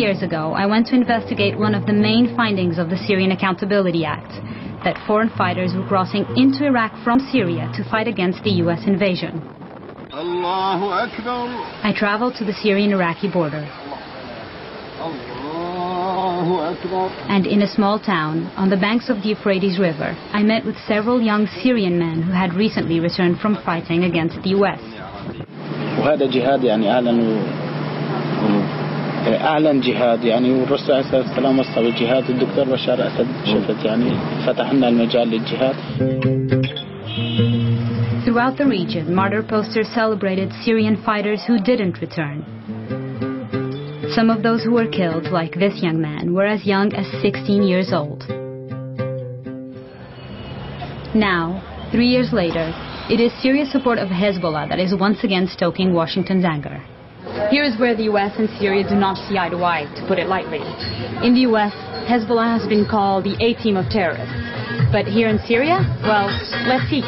years ago, I went to investigate one of the main findings of the Syrian Accountability Act, that foreign fighters were crossing into Iraq from Syria to fight against the U.S. invasion. I traveled to the Syrian-Iraqi border. And in a small town, on the banks of the Euphrates River, I met with several young Syrian men who had recently returned from fighting against the U.S. وهذا جهاد يعني أعلن جهاد يعني والرسول عليه الصلاة والسلام وصى بالجهاد الدكتور بشار أسد شفت يعني فتح لنا المجال للجهاد. Throughout the region, martyr posters celebrated Syrian fighters who didn't return. Some of those who were killed, like this young man, were as young as 16 years old. Now, 3 years later, it is Syria's support of Hezbollah that is once again stoking Washington's anger. Here is where the U.S. and Syria do not see eye to eye, to put it lightly. In the U.S., Hezbollah has been called the A-team of terrorists. But here in Syria, well, let's see.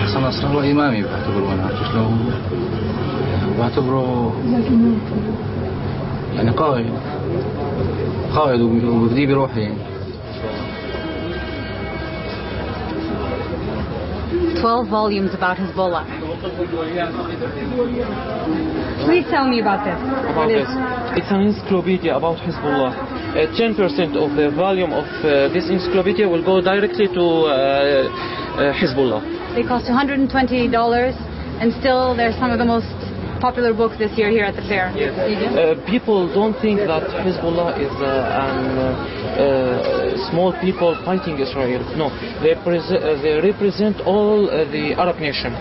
حسن نصر هو إمامي بعتبره أنا بعتبره يعني قائد وبدي بروحي يعني. 12 volumes about Hezbollah. Please tell me about this. About this. It's an encyclopedia about Hezbollah. 10% of the volume of this encyclopedia will go directly to Hezbollah. They cost $120, and still they're some of the most popular books this year here at the fair. Yes. People don't think that Hezbollah is small people fighting Israel. No, they represent all the Arab nation.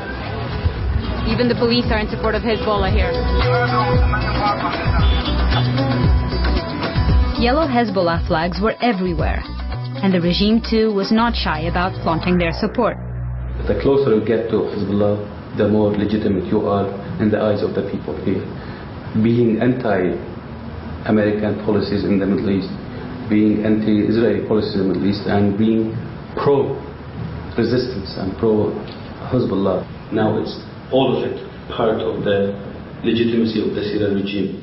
Even the police are in support of Hezbollah here. Yellow Hezbollah flags were everywhere, and the regime too was not shy about flaunting their support. The closer you get to Hezbollah, the more legitimate you are in the eyes of the people here. Being anti-American policies in the Middle East, being anti-Israeli policies in the Middle East, and being pro-resistance and pro-Hezbollah. Now it's all of it part of the legitimacy of the Syrian regime.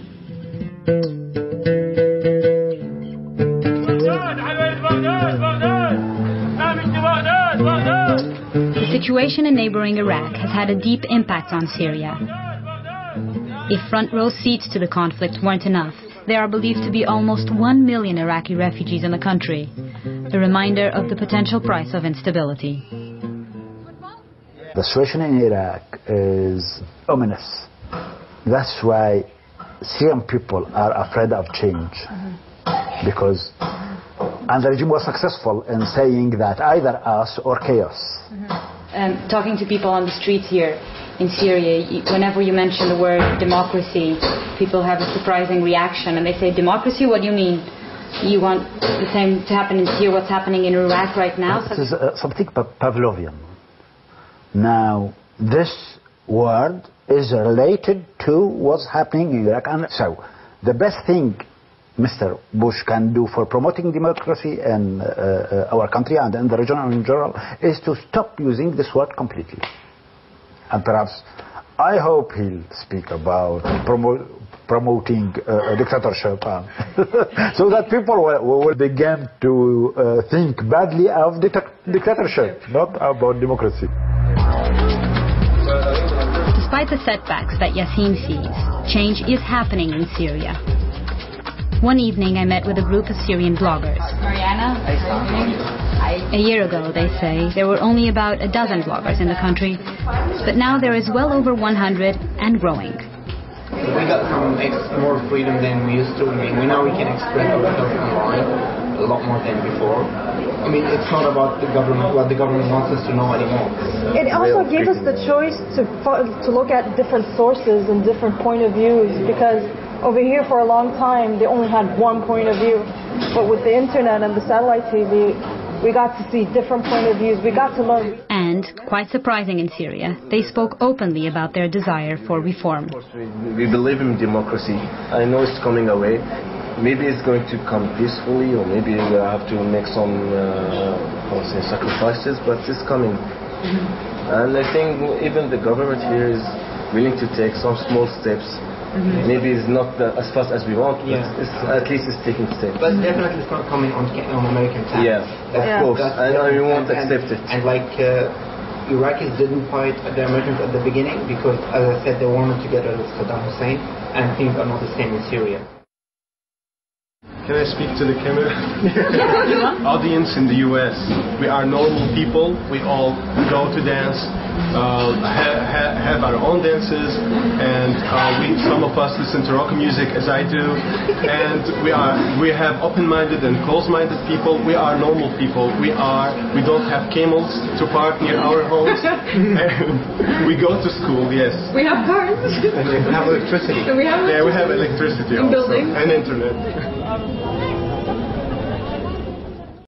The situation in neighboring Iraq has had a deep impact on Syria. If front row seats to the conflict weren't enough, there are believed to be almost 1 million Iraqi refugees in the country, a reminder of the potential price of instability. The situation in Iraq is ominous. That's why Syrian people are afraid of change. Because and the regime was successful in saying that either us or chaos. Talking to people on the streets here in Syria, whenever you mention the word democracy, people have a surprising reaction, and they say, democracy? What do you mean? You want the same to happen in Syria, what's happening in Iraq right now? This is something Pavlovian. Now, this word is related to what's happening in Iraq. And so, the best thing Mr. Bush can do for promoting democracy in our country and in the region in general is to stop using this word completely. And perhaps, I hope he'll speak about promoting dictatorship, so that people will begin to think badly of dictatorship, not about democracy. Despite the setbacks that Yassin sees, change is happening in Syria. One evening I met with a group of Syrian bloggers. Mariana, a year ago, they say, there were only about a dozen bloggers in the country, but now there is well over 100 and growing. We got more freedom than we used to. I mean, now we can express ourselves online a lot more than before. I mean, it's not about the government, what the government wants us to know anymore. It also gave us the choice to look at different sources and different point of views, because over here for a long time they only had one point of view, but with the internet and the satellite TV we got to see different point of views. We got to learn. And, quite surprising in Syria, they spoke openly about their desire for reform. We believe in democracy. I know it's coming away. maybe it's going to come peacefully, or maybe we have to make some sacrifices, but it's coming. And I think even the government here is willing to take some small steps. Maybe it's not as fast as we want, but at least it's taking steps. But definitely it's not coming on American time. Yeah, of course, and we won't accept it. And like Iraqis didn't fight the Americans at the beginning because, as I said, they wanted to get rid of Saddam Hussein, and things are not the same in Syria. Can I speak to the camera? Audience in the US, we are normal people. We all go to dance, have our own dances, and some of us listen to rock music as I do. And we have open-minded and closed-minded people. We are normal people. We don't have camels to park near our homes. And we go to school. Yes. We have cars. And we have electricity. And we have electricity also, buildings. and internet.